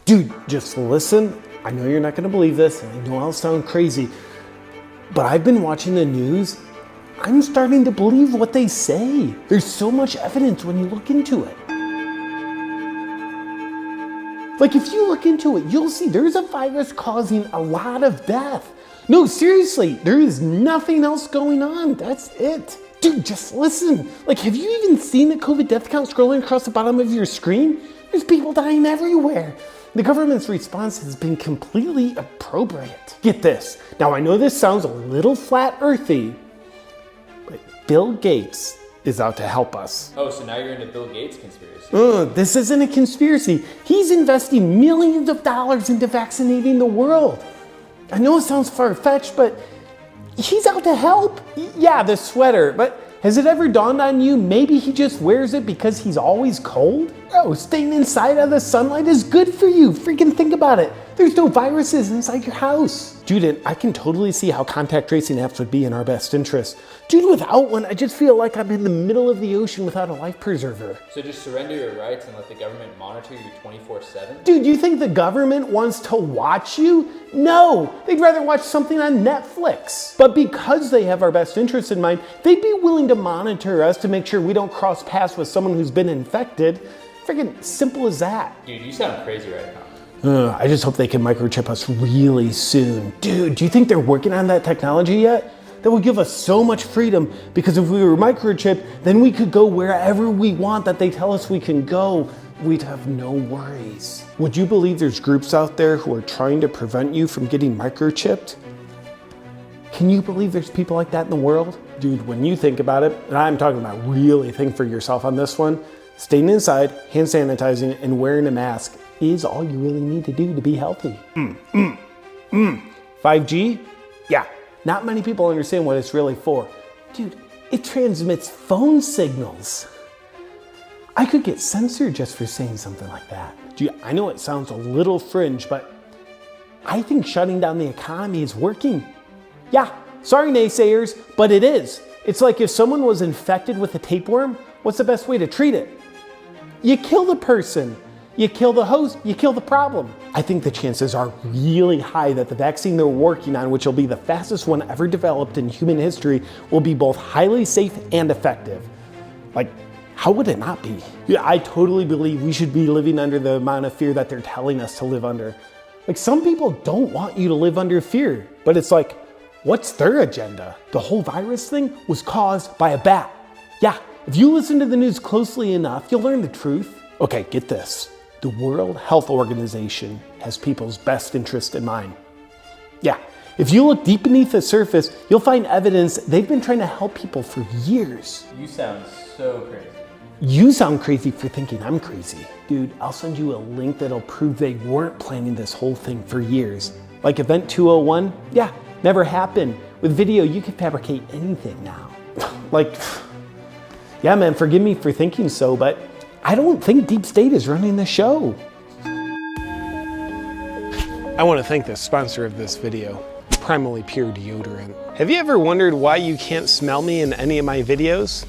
Dude, just listen. I know you're not gonna believe this, and I know I'll sound crazy, but I've been watching the news. I'm starting to believe what they say. There's so much evidence when you look into it. Like, if you look into it, you'll see there's a virus causing a lot of death. No, seriously, there is nothing else going on. That's it. Dude, just listen. Like, have you even seen the COVID death count scrolling across the bottom of your screen? There's people dying everywhere. The government's response has been completely appropriate. Get this. Now, I know this sounds a little flat earthy, but Bill Gates is out to help us. Oh, so now you're into Bill Gates conspiracy. This isn't a conspiracy. He's investing millions of dollars into vaccinating the world. I know it sounds far-fetched, but he's out to help. Yeah, the sweater, but has it ever dawned on you maybe he just wears it because he's always cold? Bro, staying inside out of the sunlight is good for you. Freaking think about it. There's no viruses inside your house. Dude, and I can totally see how contact tracing apps would be in our best interest. Dude, without one, I just feel like I'm in the middle of the ocean without a life preserver. So just surrender your rights and let the government monitor you 24/7? Dude, you think the government wants to watch you? No, they'd rather watch something on Netflix. But because they have our best interests in mind, they'd be willing to monitor us to make sure we don't cross paths with someone who's been infected. Freaking simple as that. Dude, you sound crazy right now. I just hope they can microchip us really soon. Dude, do you think they're working on that technology yet? That would give us so much freedom, because if we were microchipped, then we could go wherever we want that they tell us we can go. We'd have no worries. Would you believe there's groups out there who are trying to prevent you from getting microchipped? Can you believe there's people like that in the world? Dude, when you think about it, and I'm talking about really think for yourself on this one, staying inside, hand sanitizing, and wearing a mask is all you really need to do to be healthy. 5G? Yeah, not many people understand what it's really for. Dude, it transmits phone signals. I could get censored just for saying something like that. Dude, I know it sounds a little fringe, but I think shutting down the economy is working. Yeah, sorry naysayers, but it is. It's like if someone was infected with a tapeworm, what's the best way to treat it? You kill the person. You kill the host, you kill the problem. I think the chances are really high that the vaccine they're working on, which will be the fastest one ever developed in human history, will be both highly safe and effective. Like, how would it not be? Yeah, I totally believe we should be living under the amount of fear that they're telling us to live under. Like, some people don't want you to live under fear, but it's like, what's their agenda? The whole virus thing was caused by a bat. Yeah, if you listen to the news closely enough, you'll learn the truth. Okay, get this. The World Health Organization has people's best interest in mind. Yeah, if you look deep beneath the surface, you'll find evidence they've been trying to help people for years. You sound so crazy. You sound crazy for thinking I'm crazy. Dude, I'll send you a link that'll prove they weren't planning this whole thing for years. Like Event 201? Yeah, never happened. With video, you can fabricate anything now. Like, yeah, man, forgive me for thinking so, but I don't think Deep State is running the show. I want to thank the sponsor of this video, Primally Pure Deodorant. Have you ever wondered why you can't smell me in any of my videos?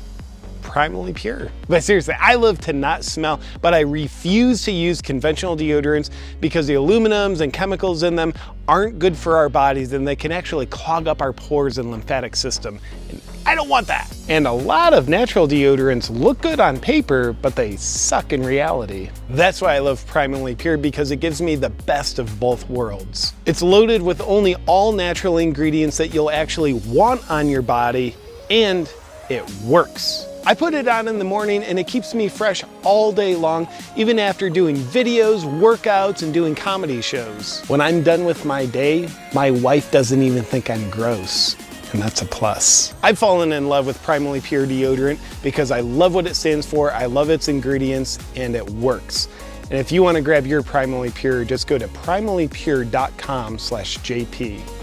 Primally Pure. But seriously, I love to not smell, but I refuse to use conventional deodorants because the aluminums and chemicals in them aren't good for our bodies, and they can actually clog up our pores and lymphatic system. And I don't want that. And a lot of natural deodorants look good on paper, but they suck in reality. That's why I love Primally Pure, because it gives me the best of both worlds. It's loaded with only all natural ingredients that you'll actually want on your body, and it works. I put it on in the morning and it keeps me fresh all day long, even after doing videos, workouts, and doing comedy shows. When I'm done with my day, my wife doesn't even think I'm gross. And that's a plus. I've fallen in love with Primally Pure deodorant because I love what it stands for, I love its ingredients, and it works. And if you want to grab your Primally Pure, just go to primallypure.com/JP.